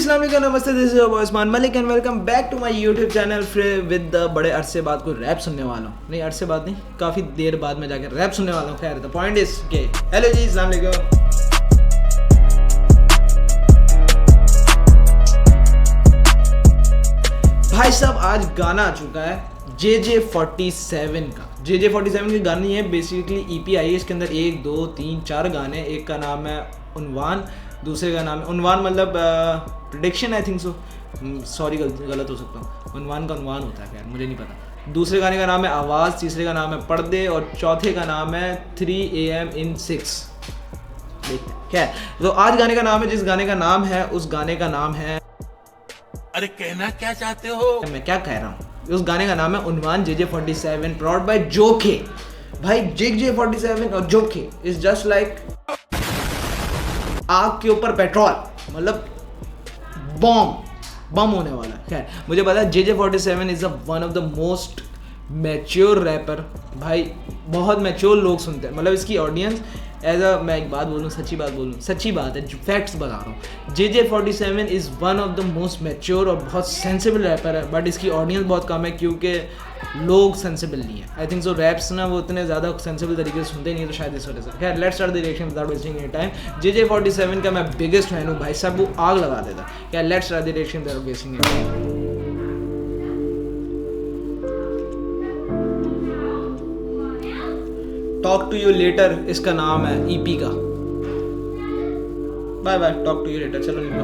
अस्सलाम वालेकुम, नमस्ते, this is Usman Malik and welcome back to my YouTube channel with the बड़े अरसे बाद को रैप सुनने वाला हूँ। नहीं अरसे बाद नहीं, काफ़ी देर बाद में जाकर रैप सुनने वाला हूँ। खैर द पॉइंट इज के हेलो जी, अस्सलाम वालेकुम। भाई साहब आज गाना आ चुका है JJ47 का। JJ47 की गानी है, बेसिकली EP आई है। इसके अंदर 1 2 3 4 गाने। एक का नाम है उन्वान, दूसरे का नाम है उन्वान मतलब prediction I think so, sorry गलत हो सकता हूँ। उन्वान का उन्वान होता है, खैर मुझे नहीं पता। दूसरे गाने का नाम है आवाज़, तीसरे का नाम है पर्दे और चौथे का नाम है 3 AM in 6। देखते हैं क्या है। तो आज गाने का नाम है, जिस गाने का नाम है उस गाने का नाम है, अरे कहना क्या चाहते हो? मैं क्या कह रहा हूँ, उस गाने का नाम है उन्वान JJ47 प्रोड बाय जोखे। भाई JJ47 और जोखे इज जस्ट लाइक आग के ऊपर पेट्रोल, मतलब बम होने वाला है। खैर मुझे पता है JJ47 is one of the most mature rapper. भाई बहुत मैच्योर लोग सुनते हैं, मतलब इसकी ऑडियंस मैं एक बात बोलूँ, सच्ची बात है, फैक्ट्स बता रहा हूँ। JJ47 is one of the most mature और बहुत सेंसिबल रैपर है, बट इसकी ऑडियंस बहुत कम है क्योंकि लोग सेंसिबल नहीं है। आई थिंक सो रैप्स ना वो इतने ज़्यादा सेंसिबल तरीके से सुनते नहीं, तो शायद इस वजह से। खैर let's start the reaction without wasting any time. JJ47 का मैं बिगेस्ट फैन हूँ भाई साहब, वो आग लगा देता। क्या let's start the reaction without wasting any time. Talk to you later इसका नाम है EP का। Bye bye, talk to you later, चलो निकलो।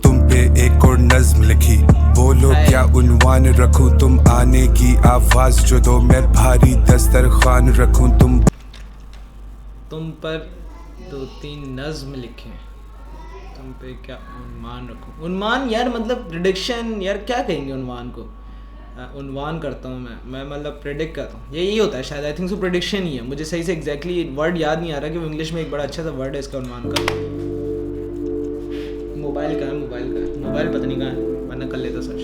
तुम पे एक और नज्म लिखी, बोलो क्या उन्वान रखूं, तुम आने की आवाज जो दो, मैं भारी दस्तरखान रखूं। तुम पर 2-3 नज्म लिखे, तुम पे क्या उन्वान रखूं। उन्वान यार मतलब प्रेडिक्शन, यार क्या कहेंगे उन्वान को। उन्वान करता हूँ मैं मतलब प्रेडिक्ट करता हूँ, यही होता है शायद। आई थिंक सो प्रेडिक्शन ही है। मुझे सही से एग्जैक्टली वर्ड याद नहीं आ रहा कि वो इंग्लिश में एक बड़ा अच्छा सा वर्ड है इसका उन्वान का। मोबाइल का है, मोबाइल पता नहीं कहाँ है, वरना कर लेता सर्च।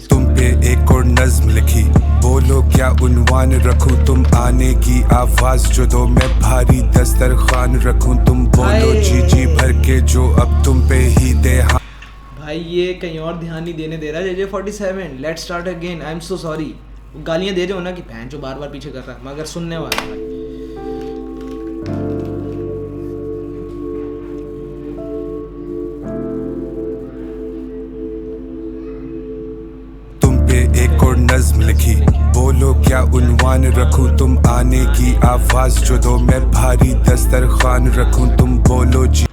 तुम पे एक और नज्म लिखी, बोलो क्या उन्वान रखूं, तुम आने की आवाज जो दो, मैं भारी दस्तरखान रखूं। तुम बोलो जी भर के जो अब तुम पे ही दे। भाई ये कहीं और ध्यान नहीं देने दे रहा JJ47। Let's start again, I am so sorry. गालियाँ दे रहे हो ना कि बहन जो बार बार पीछे कर रहा है, मगर सुनने वाला भाई। तुम पे एक और नज्म लिखी, बोलो क्या उन्वान रखूं, तुम आने की आवाज जो दो, मैं भारी दस्तरखान रखूं। तुम बोलो जी,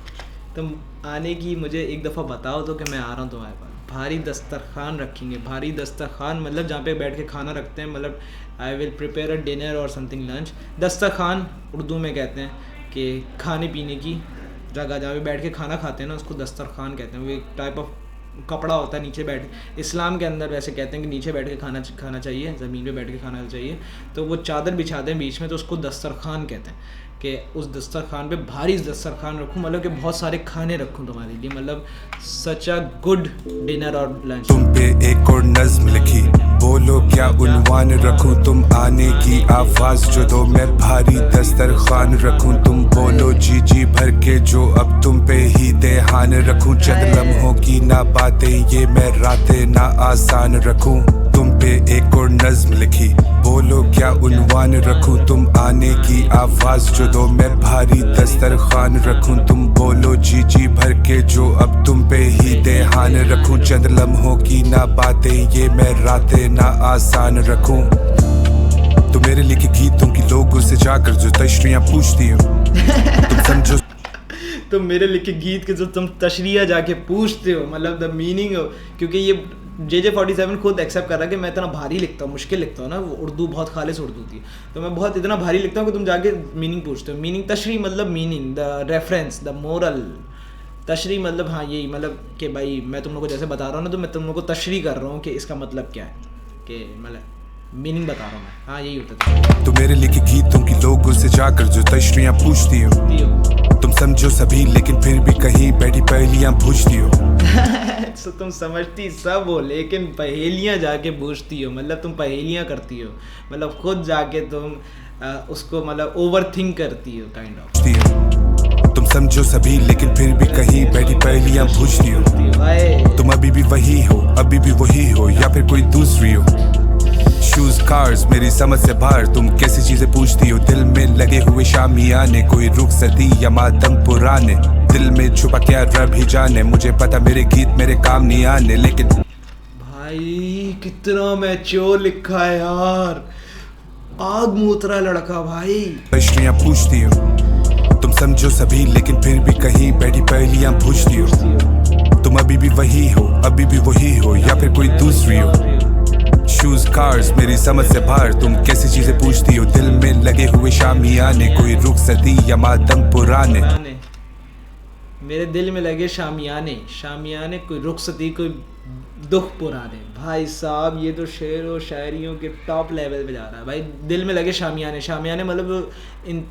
तुम आने की मुझे एक दफ़ा बताओ तो कि मैं आ रहा हूँ तुम्हारे पास। भारी दस्तरखान रखेंगे, भारी दस्तरखान मतलब जहाँ पे बैठ के खाना रखते हैं, मतलब I will prepare a dinner और समथिंग लंच। दस्तरखान उर्दू में कहते हैं कि खाने पीने की जगह जहाँ पे बैठ के खाना खाते हैं ना, उसको दस्तरखान कहते हैं। वो एक टाइप ऑफ कपड़ा होता है, नीचे बैठ, इस्लाम के अंदर वैसे कहते हैं कि नीचे बैठ के खाना चाहिए, ज़मीन पे बैठ के खाना चाहिए। तो वो चादर बिछाते हैं बीच में, तो उसको दस्तरखान कहते हैं कि उस दस्तरखान पे भारी दस्तरखान रखूँ, मतलब कि बहुत सारे खाने रखूँ तुम्हारे लिए, मतलब सच अ गुड डिनर और लंच। तुम पे एक और नज्म लिखी, बोलो क्या उन्वान रखूं, तुम आने की आवाज जो दो, मैं भारी दस्तरखान रखूं। तुम बोलो जी भर के जो अब तुम पे ही देहान रखूं। चंद लम्हों की ना बातें ये मैं रातें ना आसान रखूं। तुम पे एक और नज्म लिखी, बोलो क्या उन्वान रखूं, तुम आने की आवाज जो दो, मैं भारी दस्तरखान रखूं। तुम बोलो जी भर के जो अब तुम पे ही देहान रखूं। चंद लम्हों की ना बातें ये मैं रातें ना आसान रखूं। तो मेरे लिखे गीतों की लोगों से जाकर जो तशरियां पूछती हो, तुम समझो। तो मेरे लिखे गीत के जो तुम तशरिया जाके पूछते हो, मतलब द मीनिंग हो, क्योंकि ये JJ47 खुद एक्सेप्ट कर रहा है कि मैं इतना भारी लिखता हूँ, मुश्किल लिखता हूँ ना, वो उर्दू बहुत खालिस उर्दू थी, तो मैं बहुत इतना भारी लिखता हूँ कि तुम जाके मीनिंग पूछते हो। मीनिंग तशरी मतलब meaning, the reference, the moral. तशरी मतलब हाँ यही, मतलब कि भाई मैं तुम लोग को जैसे बता रहा हूँ ना, तो मैं तुम लोग को तशरी कर रहा हूँ कि इसका मतलब क्या है, कि मतलब मीनिंग बता रहा हूँ मैं। हाँ यही होता था। तो मेरे लिखे गीतों की लोगों से जाकर जो तशरियां पूछती हो, तुम समझो सभी लेकिन फिर भी कहीं बैठी पहेलियां पूछती हो। तो तुम समझती सब हो लेकिन पहेलियां जाके पूछती हो, मतलब तुम पहेलियां करती हो, मतलब खुद जाके तुम उसको मतलब ओवर थिंक करती हो काइंड ऑफ। तुम समझो सभी लेकिन फिर भी कहीं बैठी पहेलियां पूछती हो। तुम अभी भी वही हो, अभी भी वही हो, या फिर कोई दूसरी हो। शूज कार्स मेरी समझ से बाहर, तुम कैसी चीजें पूछती हो। दिल में लगे हुए शामियाने, कोई रुखसती या मातम पुराने। दिल में छुपा क्या रब ही जाने, मुझे पता मेरे गीत मेरे काम नहीं आने। लेकिन भाई कितना मैच्योर लिखा है यार, आग मूतरा लड़का भाई। प्रश्नियां पूछती हो, तुम समझो सभी लेकिन फिर भी कहीं बैठी पहेलियां पूछती हो। तुम अभी भी वही हो, अभी भी वही हो, या फिर कोई दूसरी हो। शूज कार्स मेरी समझ से बाहर, तुम कैसी चीजें पूछती हो। दिल में लगे हुए शामियाने, कोई रुखसती या मातम पुराने। मेरे दिल में लगे शामियाने कोई रुखसती कोई दुख पुराने। भाई साहब ये तो शेर और शायरियों के टॉप लेवल पे जा रहा है भाई। दिल में लगे शामियाने मतलब इन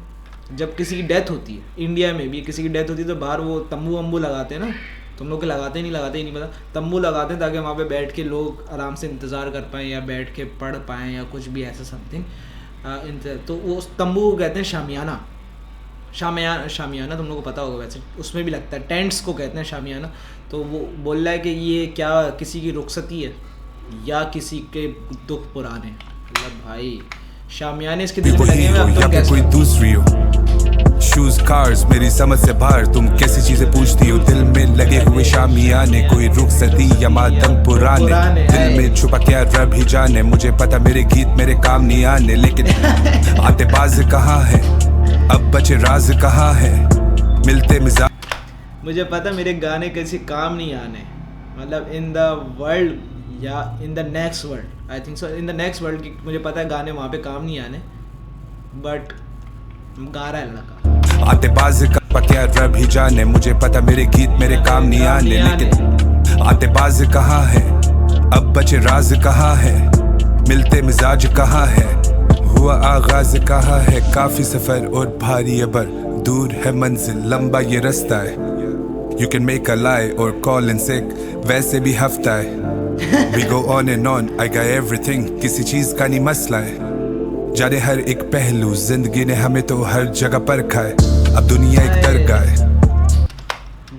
जब किसी की डेथ होती है, इंडिया में भी किसी की डेथ होती है तो बाहर वो तंबू वम्बू लगाते हैं ना। तुम लोग के लगाते ही नहीं पता। तंबू लगाते हैं ताकि वहाँ पे बैठ के लोग आराम से इंतज़ार कर पाएँ या बैठ के पढ़ पाएँ या कुछ भी ऐसा समथिंग। तो वो उस तंबू को कहते हैं शामियाना तुम लोग को पता होगा वैसे, उसमें भी लगता है। टेंट्स को कहते हैं शामियाना। तो वो बोल रहा है कि ये क्या किसी की रुखसती है या किसी के दुख पुराने। मतलब भाई शामियाने इसके दिल में लगे हुए, अब तुम कैसे कोई दूसरी हो। शूज कार्स मेरी समझ से बाहर, तुम कैसी चीजें पूछती हो। दिल में लगे हुए शामियाने, कोई रुखसती या मातम पुराने। दिल में छुपा क्या रब ही जाने, मुझे पता मेरे गीत मेरे काम नहीं आने। लेकिन आते बाज कहाँ है, अब बचे राज कहाँ है, मिलते मिजाज। मुझे पता मेरे गाने किसी काम नहीं आने, मतलब इन द वर्ल्ड या in the next world, I think so in the next world की मुझे पता है गाने वहाँ पे काम नहीं आने, बट गा रहा है लड़का। आते बाज का क्या रब ही जाने, मुझे पता मेरे गीत मेरे काम नहीं आने। लेकिन आते बाज कहाँ है, अब बचे राज कहाँ है, मिलते मिजाज कहाँ है, हुआ आगाज कहाँ है। काफी सफर और भारी अबर, दूर है मंजिल लंबा ये रास्ता है। You can make a lie or call in sick, वैसे भी हफ्ता है। We go on and on, I got everything, किसी चीज का नहीं मसला है। जाने हर एक पहलू, जिंदगी ने हमें तो हर जगह परखा है। अब दुनिया एक दरगाह है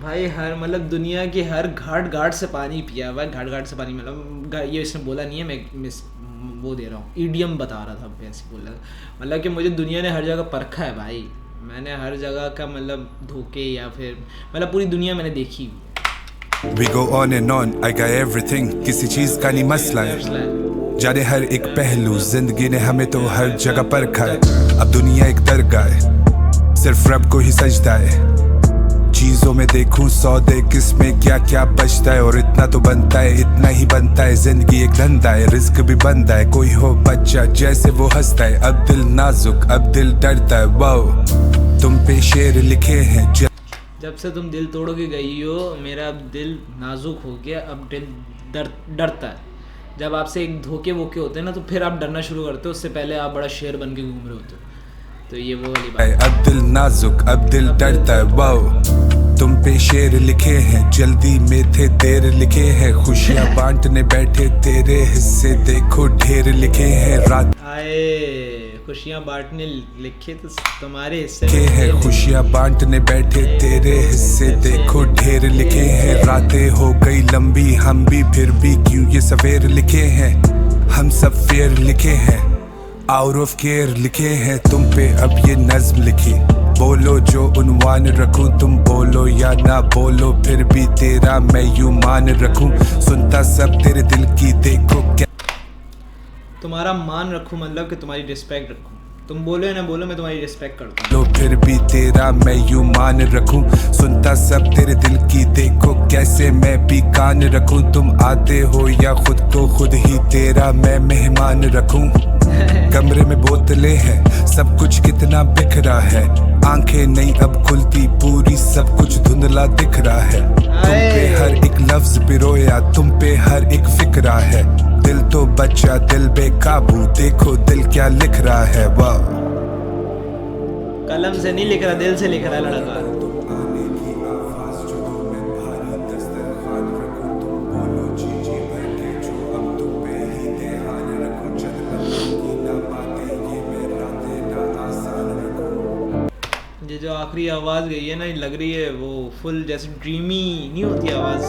भाई, हर मतलब दुनिया की हर घाट से पानी पिया हुआ है। घाट से पानी मतलब ये इसने बोला नहीं है, मैं वो दे रहा हूँ, ईडियम बता रहा था, ऐसे बोल रहा था। मतलब कि मुझे दुनिया ने हर जगह परखा है भाई। मैंने हर जगह का मतलब धोखे या फिर मतलब पूरी दुनिया मैंने देखी हुई। We go on and on, I got everything, किसी चीज का नहीं मसला है। जाने हर एक पहलू, जिंदगी ने हमें तो हर जगह परखा है। अब दुनिया एक दरगाह है, सिर्फ रब को ही सजदा है। चीजों में देखूं सौदे, किसमें क्या क्या बचता है। और इतना तो बनता है, इतना ही बनता है। जिंदगी एक धंधा है, रिस्क भी बनता है। कोई हो बच्चा जैसे वो हंसता है। अब दिल नाजुक, अब दिल डरता है। वाओ तुम पे शेर लिखे हैं। जब से तुम दिल तोड़ के गई हो, मेरा अब दिल नाजुक हो गया, अब दिल डरता है। जब आपसे एक धोखे वोके होते हैं ना, तो फिर आप डरना शुरू करते हो। उससे पहले आप बड़ा शेर बन के घूम रहे होते हो। तो ये वो वाली बात है। अब दिल नाजुक, अब दिल डरता है। वाओ तुम पे शेर लिखे हैं, जल्दी में थे देर लिखे हैं। खुशियाँ बांटने बैठे, तेरे हिस्से देखो ढेर लिखे हैं। रात आए खुशियाँ बांटने लिखे तो तुम्हारे हिस्से हैं। खुशियाँ बांटने बैठे, तेरे हिस्से देखो ढेर लिखे हैं। रातें हो गई लंबी, हम भी फिर भी क्यों ये सवेर लिखे हैं। हम सब फेयर लिखे हैं, आउट ऑफ केयर लिखे हैं। तुम पे अब ये नज्म लिखी, बोलो जो उन्वान रखूं। तुम बोलो या ना बोलो, फिर भी तेरा मैं यूं मान रखूं। सुनता सब तेरे दिल की, देखो क्या तुम्हारा मान रखूं मतलब कि तुम्हारी रिस्पेक्ट रखूं। तुम बोलो या ना बोलो, मैं तुम्हारी रिस्पेक्ट करता हूं। लो फिर भी तेरा मैं यूं मान रखूं। सुनता सब तेरे दिल की, देखो कैसे मैं भी कान रखूं। तुम आते हो या खुद को खुद ही तेरा मैं मेहमान रखूं। कमरे में बोतलें हैं, सब कुछ कितना बिखरा है। आंखें नहीं अब खुलती, पूरी सब कुछ धुंधला दिख रहा है। तुम पे हर एक लफ्ज पिरोया, तुम पे हर एक फिक्रा है। दिल तो बच्चा, दिल बेकाबू, देखो दिल क्या लिख रहा है। वाह कलम से नहीं लिख रहा, दिल से लिख रहा है लड़का। जो आखिरी आवाज़ गई है ना, ये लग रही है वो फुल जैसे ड्रीमी नहीं होती आवाज़।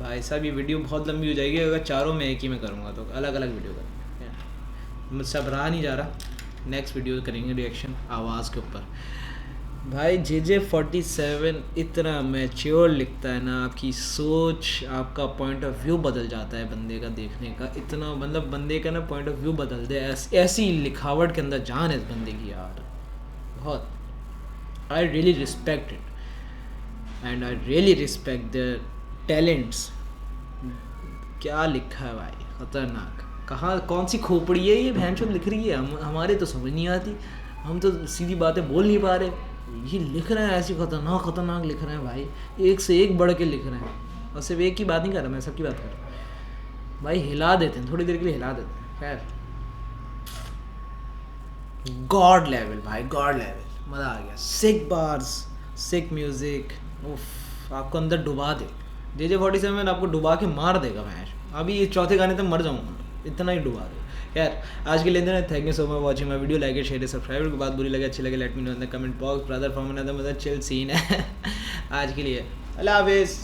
भाई साहब ये वीडियो बहुत लंबी हो जाएगी अगर चारों में एक ही में करूँगा तो, अलग अलग वीडियो करूँगा। मुझसे अब रहा नहीं जा रहा, नेक्स्ट वीडियो करेंगे रिएक्शन आवाज़ के ऊपर। भाई JJ47 इतना मैच्योर लिखता है ना, आपकी सोच, आपका पॉइंट ऑफ व्यू बदल जाता है बंदे का देखने का, इतना मतलब बंदे का ना पॉइंट ऑफ व्यू बदल दे। ऐसी लिखावट के अंदर जान है इस बंदे की यार, बहुत। I really respect it and I really respect the talents. क्या लिखा है भाई, खतरनाक। कहाँ कौन सी खोपड़ी है ये भैंचोद लिख रही है, हमारे तो समझ नहीं आती, हम तो सीधी बातें बोल नहीं पा रहे, ये लिख रहे हैं ऐसी खतरनाक खतरनाक लिख रहे हैं भाई, एक से एक बढ़ के लिख रहे हैं। और सिर्फ एक की बात नहीं कर रहा मैं, सबकी बात कर रहा हूँ भाई। हिला देते हैं थोड़ी देर के लिए, हिला देते हैं। खैर गॉड लेवल भाई, गॉड लेवल, मज़ा आ गया। सिक बार्स, सिक म्यूज़िक, उफ, आपको अंदर डुबा दे। JJ47 आपको डुबा के मार देगा मैं, अभी इस चौथे गाने तक मर जाऊँगा, इतना ही डुबा दे। यार आज के लिए इतना, thank you so much watching my video, like it, share, subscribe. बात बुरी लगे अच्छी लगे let me know in the comment box. Brother from another mother chill scene है आज के लिए। अल्लाह हाफिज़।